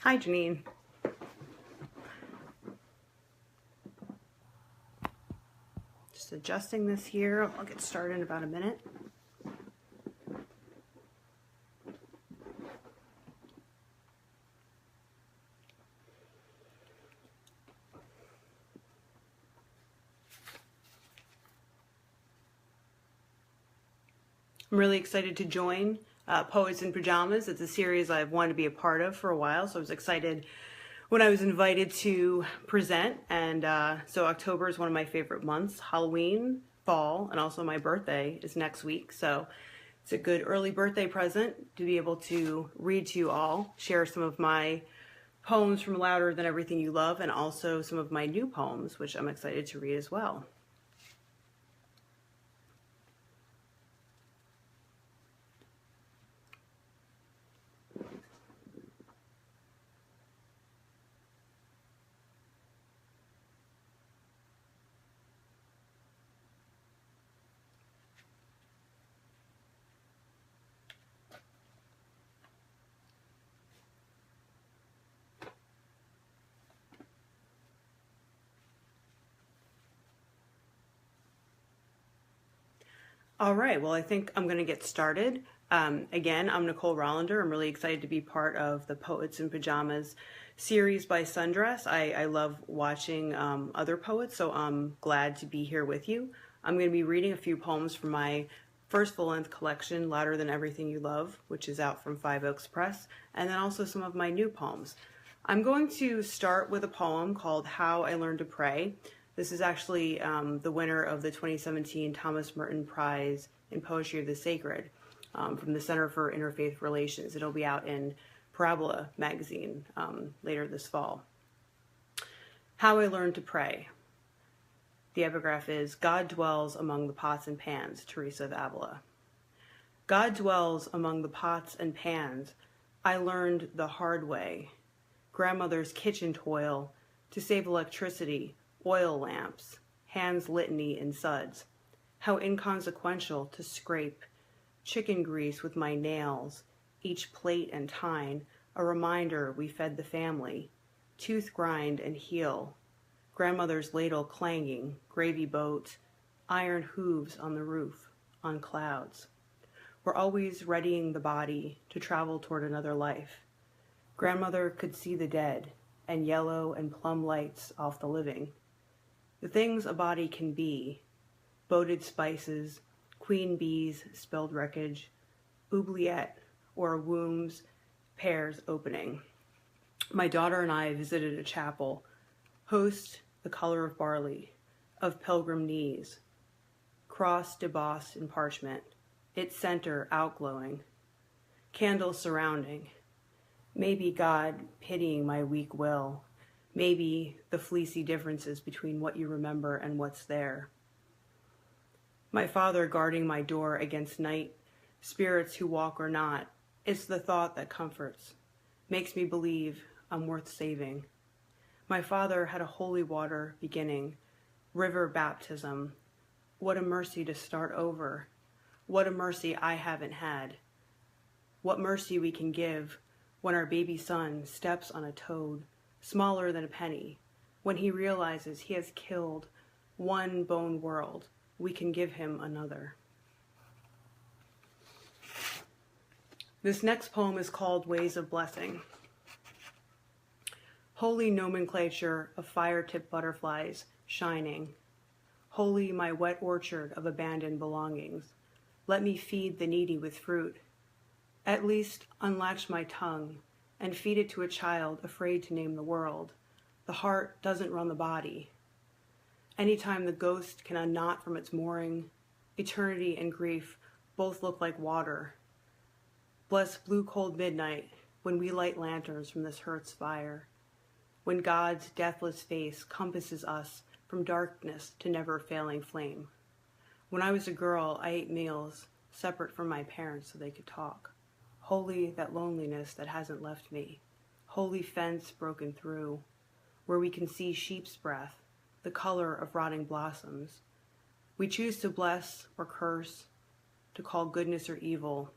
Hi, Janine. Just adjusting this here. I'll get started in about a minute. I'm really excited to join Poets in Pajamas. It's a series I've wanted to be a part of for a while, so I was excited when I was invited to present. And so October is one of my favorite months. Halloween, fall, and also my birthday is next week. So it's a good early birthday present to be able to read to you all, share some of my poems from Louder Than Everything You Love, and also some of my new poems, which I'm excited to read as well. All right, well, I think I'm going to get started. Again, I'm Nicole Rollender. I'm really excited to be part of the Poets in Pajamas series by Sundress. I love watching other poets, so I'm glad to be here with you. I'm going to be reading a few poems from my first full-length collection, Louder Than Everything You Love, which is out from Five Oaks Press, and then also some of my new poems. I'm going to start with a poem called How I Learned to Pray. This is actually the winner of the 2017 Thomas Merton Prize in Poetry of the Sacred from the Center for Interfaith Relations. It'll be out in Parabola magazine later this fall. How I Learned to Pray. The epigraph is, God dwells among the pots and pans, Teresa of Avila. God dwells among the pots and pans. I learned the hard way. Grandmother's kitchen toil to save electricity, oil lamps, hands litany in suds. How inconsequential to scrape chicken grease with my nails, each plate and tine, a reminder we fed the family. Tooth grind and heel, grandmother's ladle clanging, gravy boat, iron hooves on the roof, on clouds. We're always readying the body to travel toward another life. Grandmother could see the dead, and yellow and plum lights off the living. The things a body can be, boated spices, queen bees spilled wreckage, oubliette, or a womb's pears opening. My daughter and I visited a chapel, host the color of barley, of pilgrim knees, cross debossed in parchment, its center outglowing, candles surrounding, maybe God pitying my weak will, maybe the fleecy differences between what you remember and what's there. My father guarding my door against night, spirits who walk or not. It's the thought that comforts, makes me believe I'm worth saving. My father had a holy water beginning, river baptism. What a mercy to start over. What a mercy I haven't had. What mercy we can give when our baby son steps on a toad, smaller than a penny. When he realizes he has killed one bone world, we can give him another. This next poem is called Ways of Blessing. Holy nomenclature of fire-tipped butterflies shining. Holy my wet orchard of abandoned belongings. Let me feed the needy with fruit. At least unlatch my tongue and feed it to a child afraid to name the world. The heart doesn't run the body. Anytime the ghost can unknot from its mooring, eternity and grief both look like water. Bless blue cold midnight when we light lanterns from this hearth's fire, when God's deathless face compasses us from darkness to never failing flame. When I was a girl, I ate meals separate from my parents so they could talk. Holy that loneliness that hasn't left me, holy fence broken through, where we can see sheep's breath, the color of rotting blossoms. We choose to bless or curse, to call goodness or evil.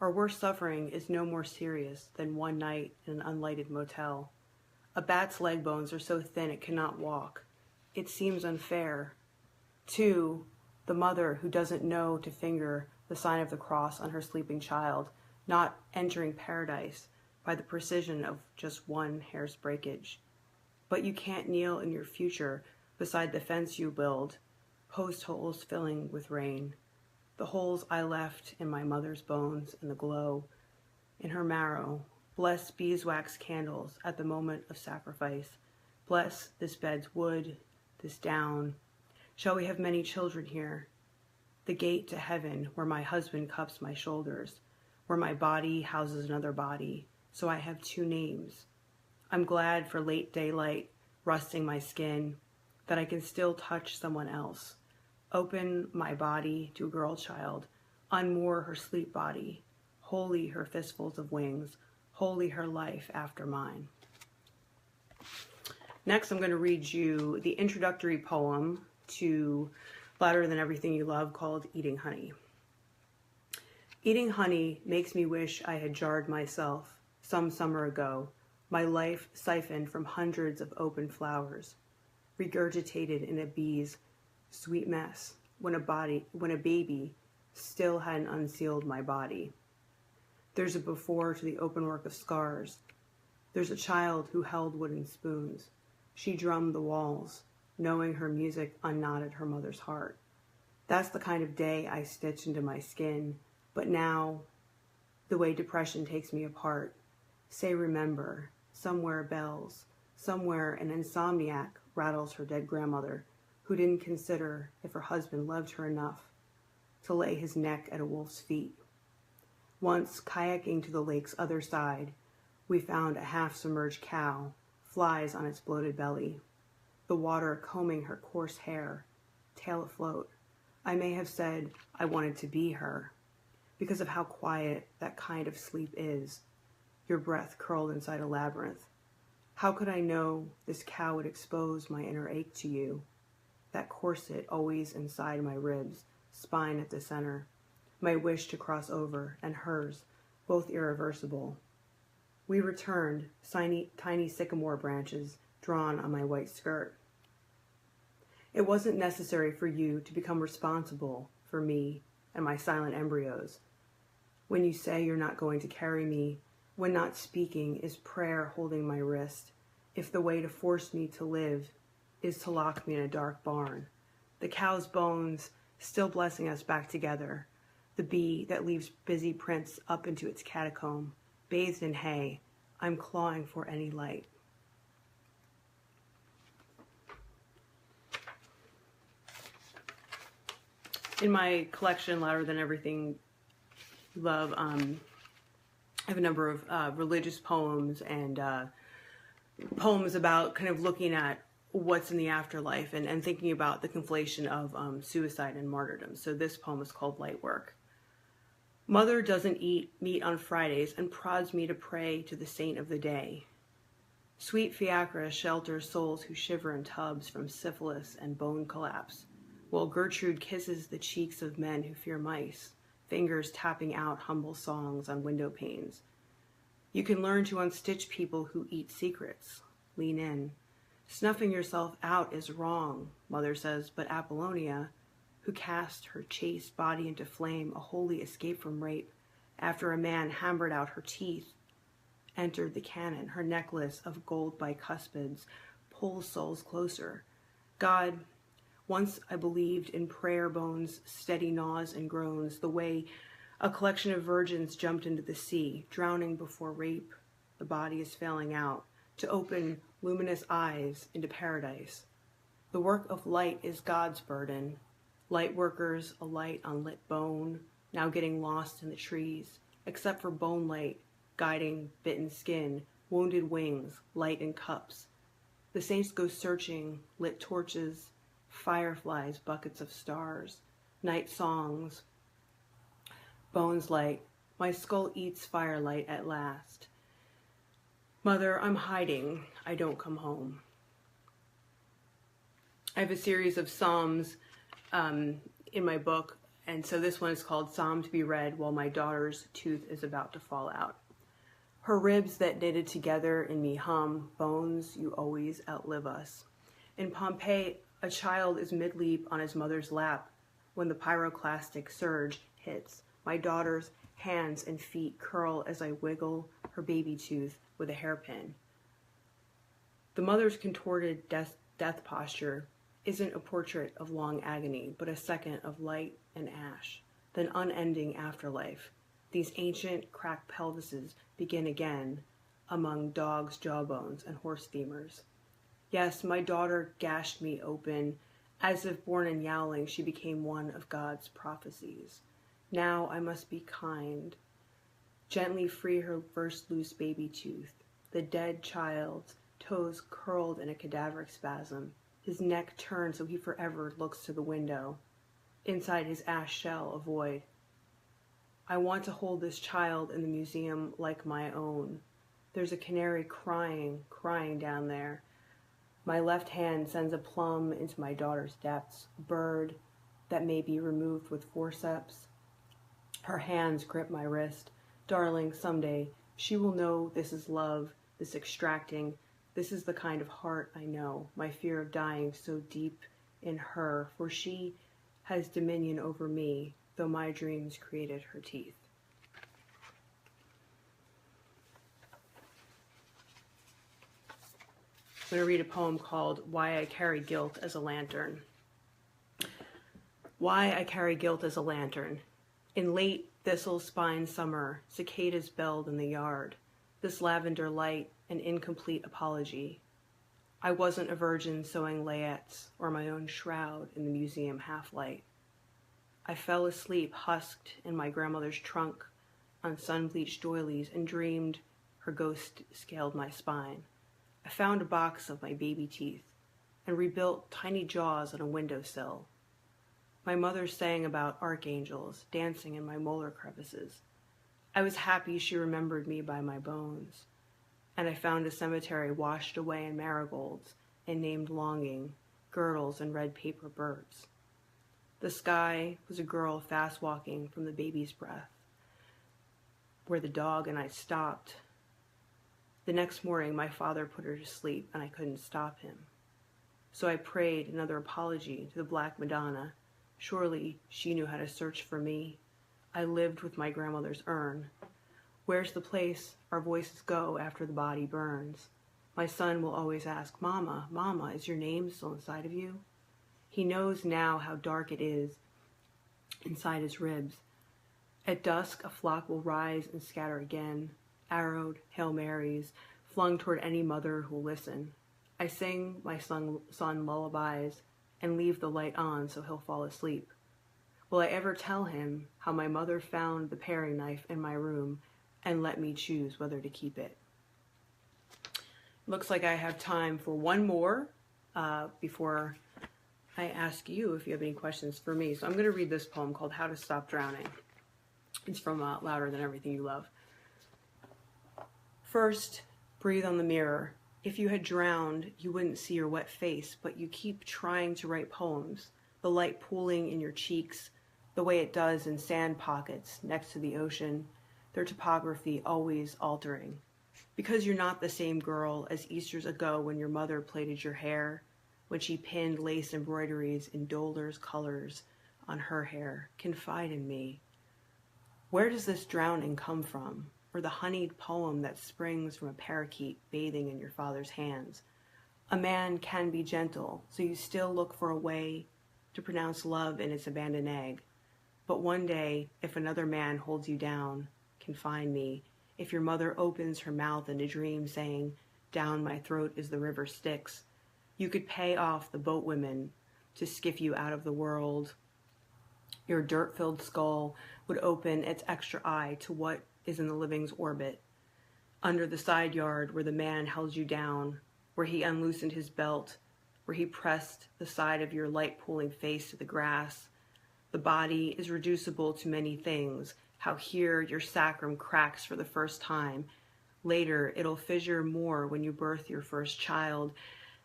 Our worst suffering is no more serious than one night in an unlighted motel. A bat's leg bones are so thin it cannot walk. It seems unfair. 2, the mother who doesn't know to finger the sign of the cross on her sleeping child, not entering paradise by the precision of just one hair's breakage. But you can't kneel in your future beside the fence you build, post holes filling with rain. The holes I left in my mother's bones and the glow in her marrow. Bless beeswax candles at the moment of sacrifice. Bless this bed's wood, this down. Shall we have many children here? The gate to heaven where my husband cups my shoulders, where my body houses another body, so I have 2 names. I'm glad for late daylight rusting my skin, that I can still touch someone else. Open my body to a girl child, unmoor her sleep body, holy her fistfuls of wings, holy her life after mine. Next, I'm going to read you the introductory poem to Louder Than Everything You Love, called Eating Honey. Eating honey makes me wish I had jarred myself some summer ago, my life siphoned from hundreds of open flowers, regurgitated in a bee's sweet mess when a baby still hadn't unsealed my body. There's a before to the open work of scars. There's a child who held wooden spoons. She drummed the walls, knowing her music unknotted her mother's heart. That's the kind of day I stitched into my skin, but now, the way depression takes me apart. Say remember, somewhere bells, somewhere an insomniac rattles her dead grandmother, who didn't consider if her husband loved her enough to lay his neck at a wolf's feet. Once, kayaking to the lake's other side, we found a half-submerged cow, flies on its bloated belly, the water combing her coarse hair, tail afloat. I may have said I wanted to be her, because of how quiet that kind of sleep is, your breath curled inside a labyrinth. How could I know this cow would expose my inner ache to you? That corset always inside my ribs, spine at the center, my wish to cross over, and hers, both irreversible. We returned, tiny sycamore branches drawn on my white skirt. It wasn't necessary for you to become responsible for me and my silent embryos. When you say you're not going to carry me, when not speaking is prayer holding my wrist, if the way to force me to live is to lock me in a dark barn. The cow's bones still blessing us back together. The bee that leaves busy prints up into its catacomb, bathed in hay, I'm clawing for any light. In my collection, Louder Than Everything You Love, I have a number of religious poems and poems about kind of looking at what's in the afterlife and thinking about the conflation of suicide and martyrdom. So this poem is called Light Work. Mother doesn't eat meat on Fridays and prods me to pray to the saint of the day. Sweet fiacre shelters souls who shiver in tubs from syphilis and bone collapse, while Gertrude kisses the cheeks of men who fear mice, fingers tapping out humble songs on window panes. You can learn to unstitch people who eat secrets. Lean in. Snuffing yourself out is wrong, Mother says, but Apollonia, who cast her chaste body into flame, a holy escape from rape, after a man hammered out her teeth, entered the canon, her necklace of gold bicuspids pulls souls closer. God, once I believed in prayer bones, steady gnaws and groans, the way a collection of virgins jumped into the sea, drowning before rape, the body is failing out, to open luminous eyes into paradise. The work of light is God's burden. Light workers, a light on lit bone, now getting lost in the trees, except for bone light, guiding bitten skin, wounded wings, light in cups. The saints go searching, lit torches, fireflies, buckets of stars, night songs, bones light. My skull eats firelight at last. Mother, I'm hiding. I don't come home. I have a series of psalms in my book, And so this one is called Psalm to be Read While My Daughter's Tooth is About to Fall Out. Her ribs that knitted together in me hum, bones, you always outlive us. In Pompeii, a child is mid-leap on his mother's lap when the pyroclastic surge hits. My daughter's hands and feet curl as I wiggle her baby tooth with a hairpin. The mother's contorted death posture isn't a portrait of long agony, but a second of light and ash, then unending afterlife. These ancient cracked pelvises begin again among dogs' jawbones and horse femurs. Yes, my daughter gashed me open. As if born and yowling, she became one of God's prophecies. Now I must be kind. Gently free her first loose baby tooth. The dead child's toes curled in a cadaveric spasm. His neck turned so he forever looks to the window. Inside his ash shell, a void. I want to hold this child in the museum like my own. There's a canary crying down there. My left hand sends a plumb into my daughter's depths, a bird that may be removed with forceps. Her hands grip my wrist. Darling, someday she will know this is love, this extracting. This is the kind of heart I know, my fear of dying so deep in her, for she has dominion over me, though my dreams created her teeth. I'm going to read a poem called Why I Carry Guilt as a Lantern. Why I carry guilt as a lantern. In late thistle-spine summer, cicadas belled in the yard. This lavender light, an incomplete apology. I wasn't a virgin sewing layettes or my own shroud in the museum half-light. I fell asleep husked in my grandmother's trunk on sun-bleached doilies and dreamed her ghost scaled my spine. I found a box of my baby teeth and rebuilt tiny jaws on a windowsill. My mother sang about archangels dancing in my molar crevices. I was happy she remembered me by my bones, and I found a cemetery washed away in marigolds and named longing, girdles, and red paper birds. The sky was a girl fast walking from the baby's breath, where the dog and I stopped. The next morning, my father put her to sleep, and I couldn't stop him. So I prayed another apology to the Black Madonna. Surely she knew how to search for me. I lived with my grandmother's urn. Where's the place our voices go after the body burns? My son will always ask, Mama, Mama, is your name still inside of you? He knows now how dark it is inside his ribs. At dusk, a flock will rise and scatter again. Arrowed Hail Marys, flung toward any mother who'll listen. I sing my son lullabies and leave the light on so he'll fall asleep. Will I ever tell him how my mother found the paring knife in my room and let me choose whether to keep it? Looks like I have time for one more before I ask you if you have any questions for me. So I'm going to read this poem called How to Stop Drowning. It's from Louder Than Everything You Love. First, breathe on the mirror. If you had drowned, you wouldn't see your wet face, but you keep trying to write poems, the light pooling in your cheeks, the way it does in sand pockets next to the ocean, their topography always altering. Because you're not the same girl as Easters ago when your mother plaited your hair, when she pinned lace embroideries in Dolder's colors on her hair. Confide in me. Where does this drowning come from? Or the honeyed poem that springs from a parakeet bathing in your father's hands? A man can be gentle, so you still look for a way to pronounce love in its abandoned egg. But one day, if another man holds you down, confine me. If your mother opens her mouth in a dream saying, down my throat is the river Styx, you could pay off the boat women to skiff you out of the world. Your dirt-filled skull would open its extra eye to what is in the living's orbit. Under the side yard where the man held you down, where he unloosened his belt, where he pressed the side of your light-pooling face to the grass. The body is reducible to many things. How here your sacrum cracks for the first time. Later, it'll fissure more when you birth your first child,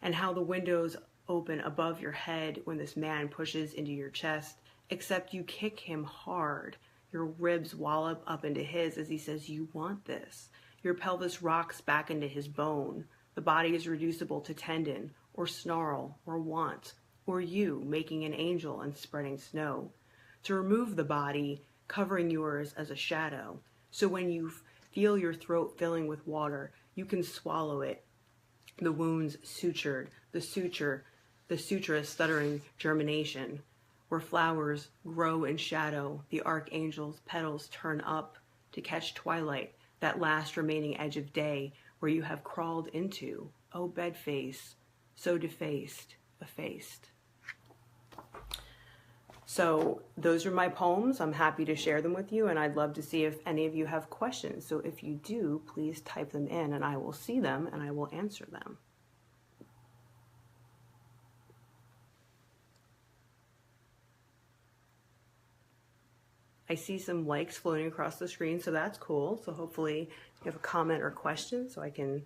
and how the windows open above your head when this man pushes into your chest except you kick him hard. Your ribs wallop up into his as he says, you want this. Your pelvis rocks back into his bone. The body is reducible to tendon, or snarl, or want, or you making an angel and spreading snow. To remove the body, covering yours as a shadow. So when you feel your throat filling with water, you can swallow it. The wounds sutured, the suture is stuttering germination. Where flowers grow in shadow, the archangel's petals turn up to catch twilight, that last remaining edge of day where you have crawled into, oh bedface, so defaced, effaced. So those are my poems. I'm happy to share them with you, and I'd love to see if any of you have questions. So if you do, please type them in and I will see them and I will answer them. I see some likes floating across the screen, so that's cool. So hopefully you have a comment or question so I can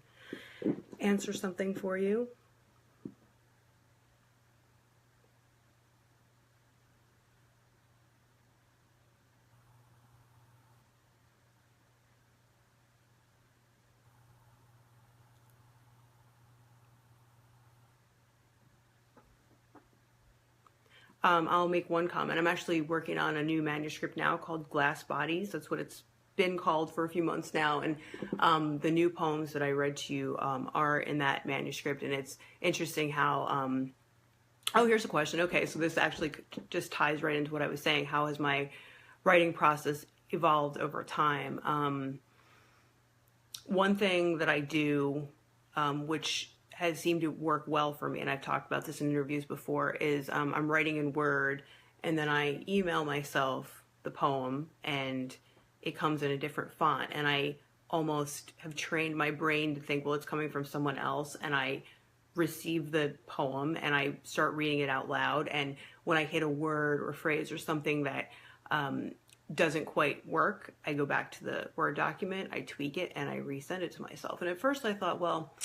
answer something for you. I'll make one comment. I'm actually working on a new manuscript now called Glass Bodies. That's what it's been called for a few months now. And the new poems that I read to you are in that manuscript. And it's interesting how, oh, here's a question. Okay, so this actually just ties right into what I was saying. How has my writing process evolved over time? One thing that I do, which has seemed to work well for me, and I've talked about this in interviews before, is I'm writing in Word, and then I email myself the poem, and it comes in a different font, and I almost have trained my brain to think, well, it's coming from someone else, and I receive the poem, and I start reading it out loud, and when I hit a word or phrase or something that doesn't quite work, I go back to the Word document, I tweak it, and I resend it to myself. And at first I thought, well,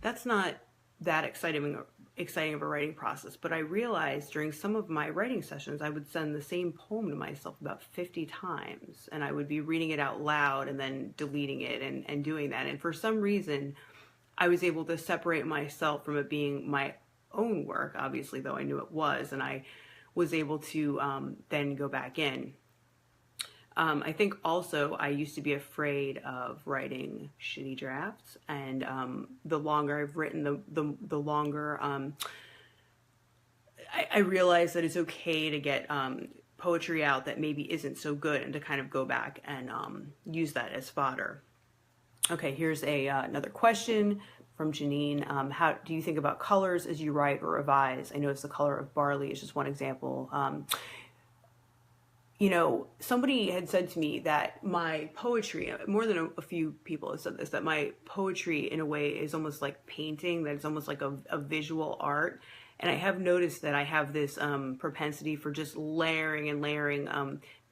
that's not that exciting of a writing process, but I realized during some of my writing sessions, I would send the same poem to myself about 50 times, and I would be reading it out loud and then deleting it and doing that. And for some reason, I was able to separate myself from it being my own work, obviously, though I knew it was, and I was able to then go back in. I think also I used to be afraid of writing shitty drafts, and the longer I've written, the longer I realized that it's okay to get poetry out that maybe isn't so good, and to kind of go back and use that as fodder. Okay, here's another question from Janine. How do you think about colors as you write or revise? I noticed the color of barley is just one example. You know, somebody had said to me that my poetry, more than a few people have said this, that my poetry in a way is almost like painting, that it's almost like a visual art. And I have noticed that I have this propensity for just layering and layering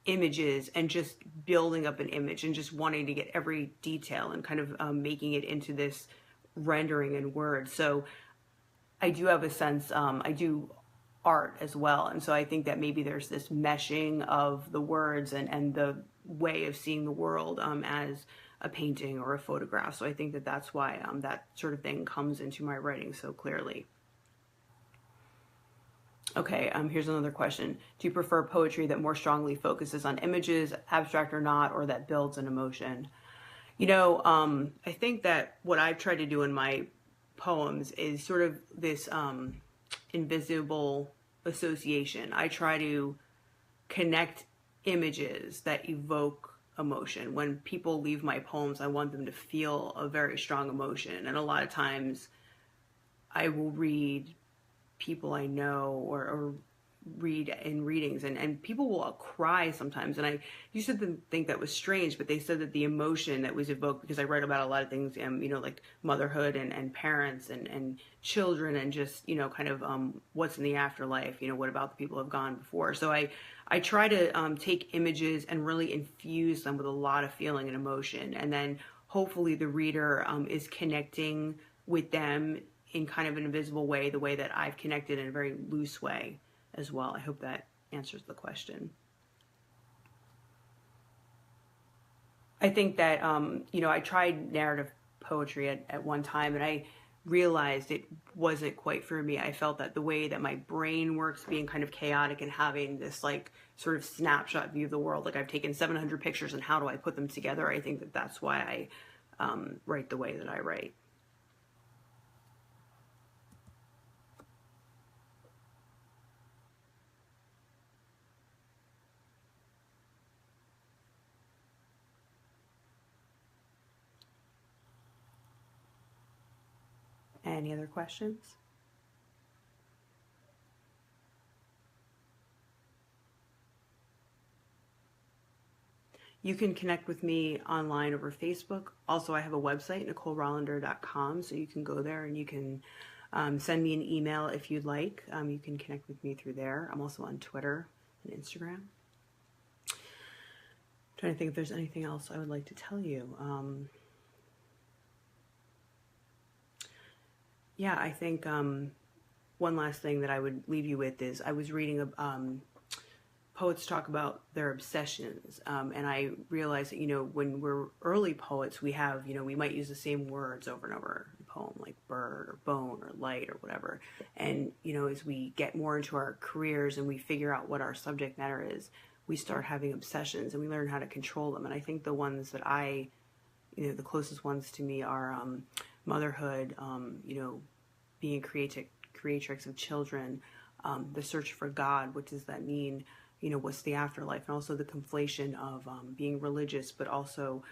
images and just building up an image and just wanting to get every detail and kind of making it into this rendering in words. So I do have a sense, I do art as well, and so I think that maybe there's this meshing of the words and the way of seeing the world as a painting or a photograph. So I think that that's why that sort of thing comes into my writing so clearly. Okay, here's another question. Do you prefer poetry that more strongly focuses on images, abstract or not, or that builds an emotion? You know, I think that what I've tried to do in my poems is sort of this invisible association. I try to connect images that evoke emotion. When people leave my poems, I want them to feel a very strong emotion. And a lot of times I will read people I know or read in readings, and people will cry sometimes, and I used to think that was strange, but they said that the emotion that was evoked, because I write about a lot of things, you know, like motherhood and parents and children, and just, you know, kind of what's in the afterlife, you know, what about the people who have gone before. So I try to take images and really infuse them with a lot of feeling and emotion, and then hopefully the reader is connecting with them in kind of an invisible way, the way that I've connected in a very loose way as well. I hope that answers the question. I think that, you know, I tried narrative poetry at one time, and I realized it wasn't quite for me. I felt that the way that my brain works, being kind of chaotic and having this like sort of snapshot view of the world, like I've taken 700 pictures and how do I put them together? I think that that's why I write the way that I write. Any other questions? You can connect with me online over Facebook. Also, I have a website, NicoleRollender.com, so you can go there and you can send me an email if you'd like. You can connect with me through there. I'm also on Twitter and Instagram. I'm trying to think if there's anything else I would like to tell you. Yeah, I think one last thing that I would leave you with is I was reading poets talk about their obsessions, and I realized that, you know, when we're early poets, we have, you know, we might use the same words over and over in a poem, like bird or bone or light or whatever. And, you know, as we get more into our careers and we figure out what our subject matter is, we start having obsessions and we learn how to control them. And I think the ones that you know, the closest ones to me are motherhood, you know, being creatrix of children, the search for God. What does that mean? You know, what's the afterlife? And also the conflation of being religious, but also,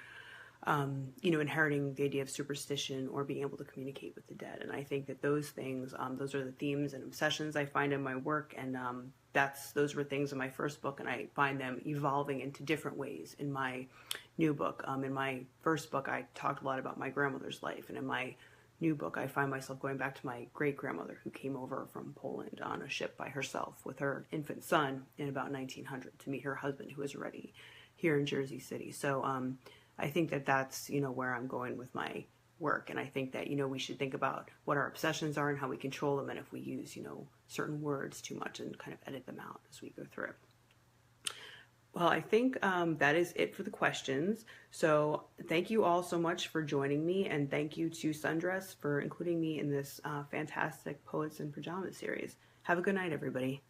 you know, inheriting the idea of superstition or being able to communicate with the dead. And I think that those things, those are the themes and obsessions I find in my work. And those were things in my first book, and I find them evolving into different ways in my new book. In my first book, I talked a lot about my grandmother's life, and in my new book, I find myself going back to my great-grandmother who came over from Poland on a ship by herself with her infant son in about 1900 to meet her husband, who was already here in Jersey City. So I think that that's, you know, where I'm going with my work. And I think that, you know, we should think about what our obsessions are and how we control them, and if we use, you know, certain words too much, and kind of edit them out as we go through it. Well, I think that is it for the questions. So thank you all so much for joining me, and thank you to Sundress for including me in this fantastic Poets in Pajamas series. Have a good night, everybody.